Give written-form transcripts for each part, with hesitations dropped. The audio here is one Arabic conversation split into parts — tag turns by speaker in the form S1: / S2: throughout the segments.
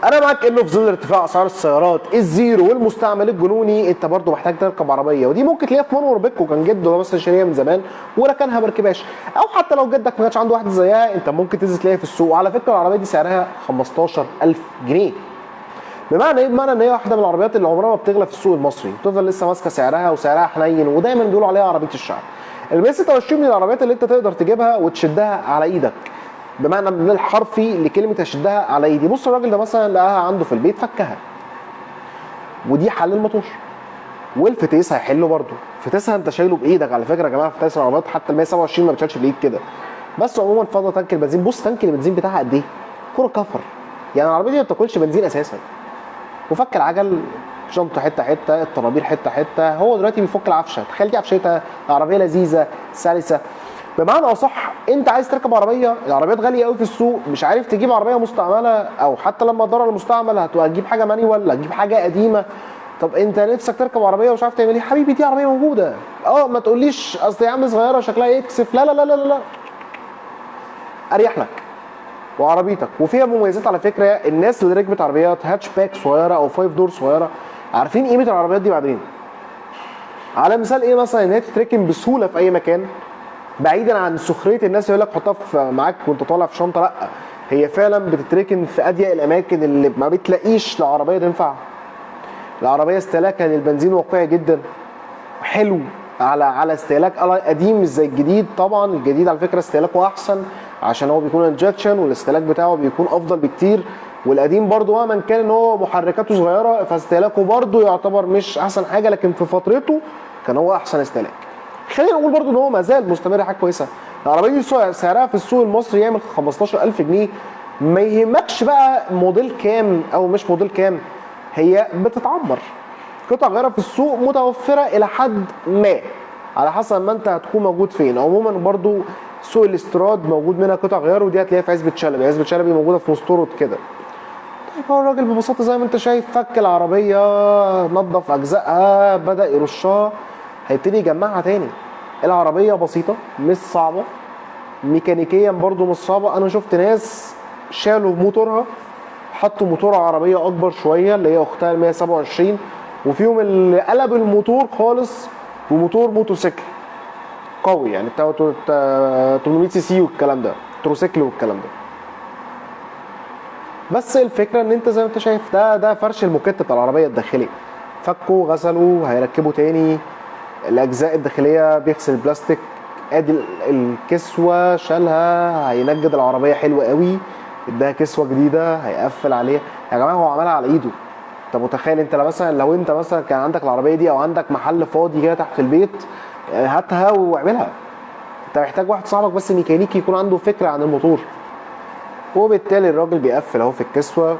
S1: انا معاك انه في ظل ارتفاع اسعار السيارات الزيرو والمستعمل الجنوني انت برضو محتاج تركب عربيه، ودي ممكن تلاقيها في منور بيكو، كان جده مثلا شاريها من زمان وركنها ما ركبهاش، او حتى لو جدك ما كانش عنده واحده زيها انت ممكن تنزل تلاقيها في السوق. وعلى فكره العربيه دي سعرها 15000 جنيه. بمعنى ايه؟ بمعنى ان هي واحده من العربيات اللي عمرها ما بتغلى في السوق المصري، بتفضل لسه ماسكه سعرها وسعرها حنين، ودايما بيقولوا عليها عربيه الشعب. ال 126 من العربيات اللي انت تقدر تجيبها وتشدها على ايدك، بمعنى من الحرفي لكلمه اشدها على ايدي. بص الراجل ده مثلا لقاها عنده في البيت فكها، ودي حل الموتور. والفتيس هيحله برده، فتيسها انت شايله بايدك على فكره يا جماعه. فتيس العربيات حتى ال 127 ما بتشالش بالايد كده. بس عموما فضل تانك البنزين، بص تانك البنزين بتاعها قد ايه؟ كوره كفر. يعني العربيه دي ما بتاكلش بنزين اساسا. وفك العجل شنطه حته حته، الطرابير حته حته، هو دلوقتي بيفك العفشه. تخيل دي عفشتها، عربيه لذيذه سلسه. بمعنى اصح انت عايز تركب عربيه، العربيات غاليه قوي في السوق، مش عارف تجيب عربيه مستعمله، او حتى لما تدور على المستعمل هتجيب حاجه مانيوال، هتجيب حاجه قديمه. طب انت نفسك تركب عربيه ومش عارف تعمل ايه، حبيبي دي عربيه موجوده. ما تقوليش اصل يا عم صغيره شكلها يكسف، لا لا لا لا لا، اريح لك وعربيتك. وفيها مميزات على فكره، الناس اللي ركبت عربيات هاتش باك صغيره او 5 دور صغيره عارفين قيمه العربيات دي بعدين. على مثال ايه؟ مثلا ان هي تتركن بسهوله في اي مكان، بعيدا عن سخريه الناس يقول لك حطها معاك وانت طالع في شنطه، لا هي فعلا بتتركن في اضيق الاماكن اللي ما بتلاقيش لعربيه تنفع. العربيه استهلاكها للبنزين واقعي جدا، حلو على استهلاك قديم مش زي الجديد. طبعا الجديد على فكره استهلاكه احسن عشان هو بيكون انجكشن والاستهلاك بتاعه بيكون افضل بكتير. والقديم برضو مهما كان ان هو محركاته صغيره فاستهلاكه برضو يعتبر مش احسن حاجه، لكن في فترته كان هو احسن استهلاك. خلينا نقول برضو ان هو ما زال مستمر، حاجه كويسه. العربيه دي سعرها في السوق المصري يعمل 15000 جنيه. ما يهمكش بقى موديل كام او مش موديل كام، هي بتتعمر. قطع غيارها في السوق متوفره الى حد ما على حسب ما انت هتكون موجود فين. عموما برضو سوق الاستيراد موجود منها قطع غيار، ودي هتلاقيها في عزبة شلبي. عزبة شلبي موجوده في مستورد كده. طيب هو الراجل ببساطه زي ما انت شايف فك العربيه، نظف اجزائها، بدا يرشها، هيبتدي يجمعها تاني. العربيه بسيطه مش صعبه، ميكانيكيا برضو مش صعبه. انا شفت ناس شالوا موتورها حطوا موتور عربيه اكبر شويه اللي هي اختها ال 127، وفيهم اللي قلب الموتور خالص وموتور موتوسيكل قوي، يعني بتاع 800 سي سي والكلام ده، تروسيكل والكلام ده. بس الفكره ان انت زي ما انت شايف ده فرش الموكيت بتاع العربيه الداخلي، فكوا غسلوا هيركبوا تاني. الاجزاء الداخليه بيغسل البلاستيك، ادي الكسوه شالها، هينجد العربيه حلوه قوي، اداها كسوه جديده، هيقفل عليها. يا جماعه هو عملها على ايده. انت متخيل انت لو انت مثلا كان عندك العربيه دي او عندك محل فاضي كده تحت البيت، هاتها واعملها. انت محتاج واحد صاحبك بس ميكانيكي يكون عنده فكره عن الموتور. وبالتالي الراجل بيقفل اهو في الكسوه.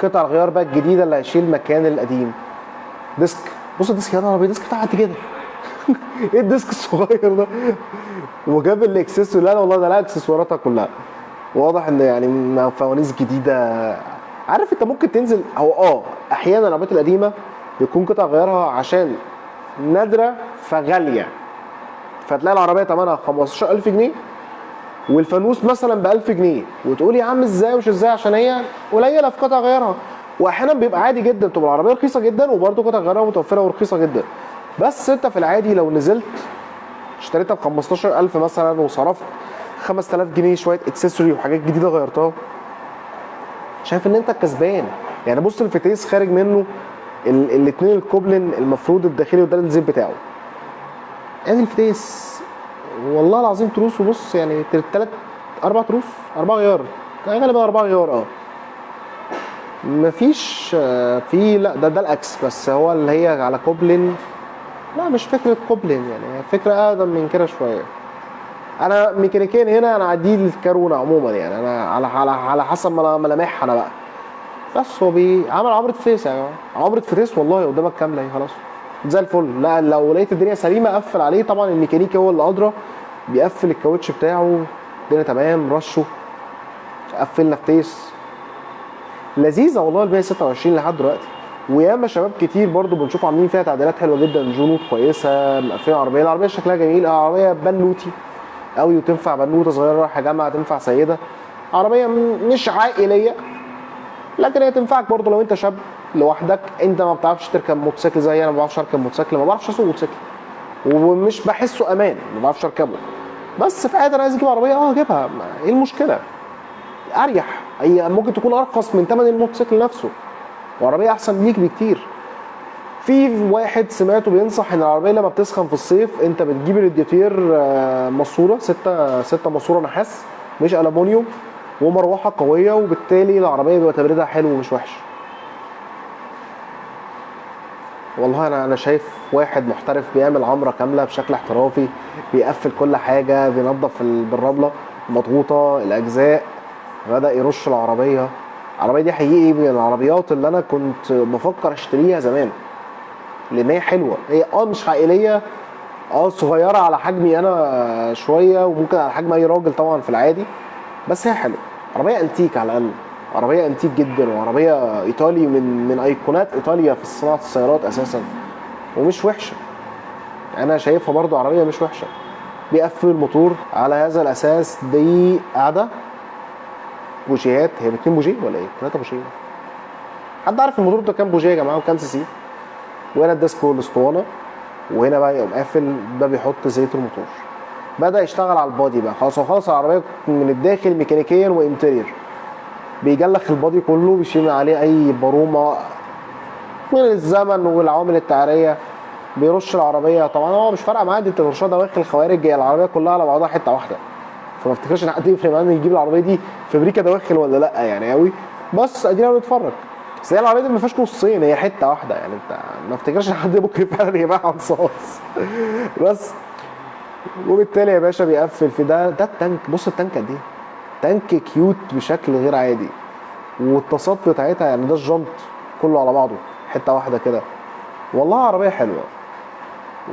S1: قطع الغيار بقى الجديده اللي هيشيل مكان القديم. ديسك، بص الديسك يا العربيه ديسك بتاعتي كده. ايه الديسك الصغير ده؟ وجاب الاكسسوار، لا والله ده لا اكسسواراتها كلها. واضح ان يعني فوانيس جديده. عارف انت ممكن تنزل هو احيانا العربيات القديمه بيكون قطع غيارها عشان نادره فغاليه، فتلاقي العربيه ثمنها 15000 جنيه والفانوس مثلا ب 1000 جنيه، وتقول يا عم ازاي ومش ازاي عشان هي قليله في قطع غيارها. واحيانا بيبقى عادي جدا تبقى العربيه رخيصه جدا وبرده قطع غيارها متوفره ورخيصه جدا. بس انت في العادي لو نزلت اشتريتها ب 15000 مثلا وصرفت 5000 جنيه شويه اكسسوري وحاجات جديده غيرتها، شايف ان انت الكسبان. يعني بص الفتيس خارج منه الاثنين الكوبلين المفروض الداخلي وده الزيت بتاعه. ادي الفتيس والله العظيم تروس، وبص يعني 4 تروس 4 غيار غالبا 4 غيار. مفيش في لا ده الاكس بس هو اللي هي على كوبلين. لا مش فكره كوبلين، يعني فكره اقدم من كده شويه. انا ميكانيكيا هنا انا عديه الكارونه عموما، يعني انا على حسب ملامحها انا بقى. بس هو عمل عمره فتيس يا جماعه، عمره فتيس والله قدامك كامله اهي خلاص زي الفل. لا لو لقيت الدنيا سليمه قفل عليه، طبعا الميكانيكي هو اللي ادرى، بيقفل الكاوتش بتاعه الدنيا تمام، رشه قفلنا فتيس لذيذه والله. ال 126 لحد دلوقتي، وياما شباب كتير برضو بنشوف عاملين فيها تعديلات حلوه جدا، جنود كويسه، مقفلين العربيه. العربيه شكلها جميل، عربيه بنوتي قوي وتنفع بنوته صغيره رايحه جامعه، تنفع سيده. عربيه مش عائليه لكن هي تنفعك برضه لو انت شاب لوحدك، انت ما بتعرفش تركب موتوسيكل زي انا ما بعرفش اركب موتوسيكل، ما بعرفش اسوق موتوسيكل ومش بحسه امان، ما بعرفش اركبه. بس في عادي انا عايز اجيب عربيه اجيبها، ايه المشكله؟ اريح، هي ممكن تكون ارخص من ثمن الموتوسيكل نفسه، وعربيه احسن ليك بكتير. في واحد سمعته بينصح ان العربيه لما بتسخن في الصيف انت بتجيب الرادياتير ماسوره 6 ماسوره نحاس مش الومنيوم، ومروحه قويه، وبالتالي العربيه بيبقى تبريدها حلو ومش وحش. والله انا شايف واحد محترف بيعمل عمره كامله بشكل احترافي، بيقفل كل حاجه، بينظف بالرمله مضغوطه الاجزاء، بدأ يرش العربيه. العربيه دي حقيقي من العربيات اللي انا كنت بفكر اشتريها زمان، لان هي حلوه، هي مش عائليه، صغيره على حجمي انا شويه، وممكن على حجم اي راجل طبعا في العادي، بس هي حلوه. عربيه انتيك على الاقل، عربيه انتيك جدا، وعربيه ايطالي من ايقونات ايطاليا في صناعه السيارات اساسا، ومش وحشه. انا شايفها برضو عربيه مش وحشه. بيقفل الموتور على هذا الاساس. دي قاعده بوجيهات، هي 2 بوجيه ولا ايه؟ 3 بوجيه. حد عارف الموتور ده كام بوجيه يا جماعه وكام سي سي؟ وهنا الديسك والاسطوانه، وهنا بقى يقوم قافل ده بيحط زيت الموتور. بدا يشتغل على البادي بقى، خلاص هو خلص العربيه من الداخل ميكانيكيا وانتيرير، بيجلخ البادي كله، بيشيل عليه اي برومه من الزمن والعوامل التعريه، بيرش العربيه. طبعا هو مش فارقه معاه، دي انت ترشها دواخل خوارج، هي العربيه كلها على بعضها حته واحده، فما افتكرش ان حد يفرق معاه انه يجيب العربيه دي فابريكا دواخل ولا لا يعني قوي، بس ادينا بنتفرج. بس هي العربيه دي ما فيهاش نصين، هي حته واحده يعني، انت ما افتكرش ان حد ممكن فعلا يبيعها رصاص. بس وبالتالي يا باشا بيقفل في ده التانك. بص التانكه دي تانك كيوت بشكل غير عادي، والتصات بتاعتها يعني ده الجنط كله على بعضه حته واحده كده، والله عربيه حلوه.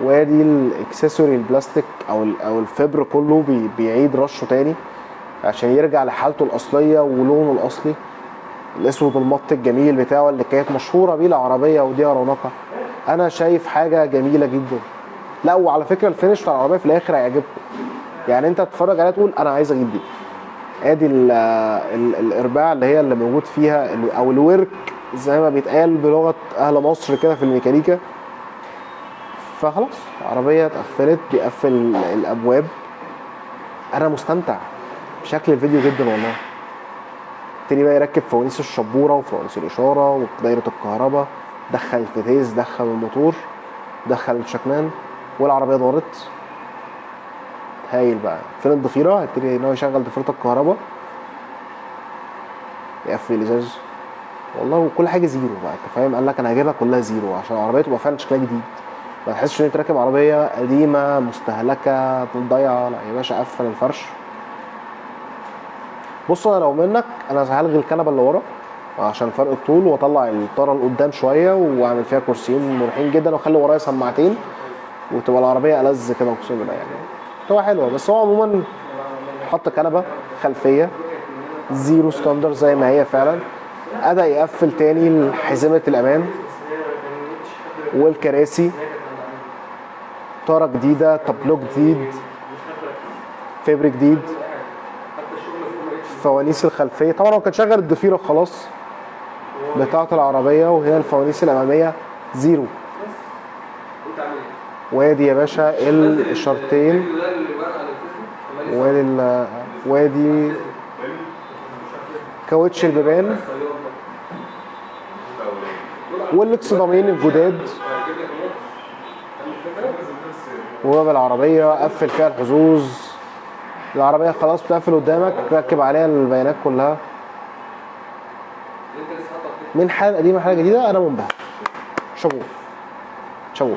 S1: وادي الاكسسوري البلاستيك او الفبر كله بيعيد رشه تاني عشان يرجع لحالته الاصليه ولونه الاصلي، الاسود المط الجميل بتاعه اللي كانت مشهوره بيه العربيه، ودي رونقها. انا شايف حاجه جميله جدا. لا وعلى فكره الفينش بتاع العربيه في الاخر هيعجبكم، يعني انت تتفرج عليها تقول انا عايز اجيب دي. ادي الارباع اللي هي اللي موجود فيها، او الورك زي ما بيتقال بلغه اهل مصر كده في الميكانيكا. فخلاص عربيه اتقفلت، بيقفل الابواب. انا مستمتع بشكل الفيديو جدا والله. ابتدي بقى يركب فوانيس الشبوره وفوانيس الاشاره ودايره الكهرباء، دخل الفتيس، دخل الموتور، دخل الشكمان، والعربيه دارت. هايل بقى. فين الضفيره؟ هيبتدي ان هو يشغل ضفيره الكهرباء، يقفل الازاز، والله وكل حاجه زيرو بقى، انت فاهم؟ قال لك انا هجيبها كلها زيرو عشان العربيه تبقى فعلا شكلها جديد، ما تحسش ان انت راكب عربيه قديمه مستهلكه بتضيع. لا يا باشا، قفل الفرش. بص انا لو منك انا هلغي الكنبه اللي ورا عشان فرق الطول، واطلع الطاره لقدام شويه واعمل فيها كرسيين مريحين جدا، واخلي ورايا سماعتين، وتبقى العربيه ألذ كده اقسم بالله يعني، تبقى حلوه. بس هو عموما حط كنبه خلفيه زيرو ستاندر زي ما هي فعلا. ادى يقفل تاني حزمه الامان والكراسي، طاره جديده، تابلو جديد، فبر جديد، فوانيس الخلفيه. طبعا هو كان شغل الضفيره خلاص بتاعه العربيه، وهنا الفوانيس الاماميه زيرو. وادي يا باشا الاشارتين، وادي كاوتش البيبان والاكسدامين الجداد، وباب العربيه قفل فيها الحظوظ. العربيه خلاص بتقفل قدامك، ركب عليها البيانات كلها. من حاجه قديمه حاجه جديده، انا منبهر. شابوه شابوه.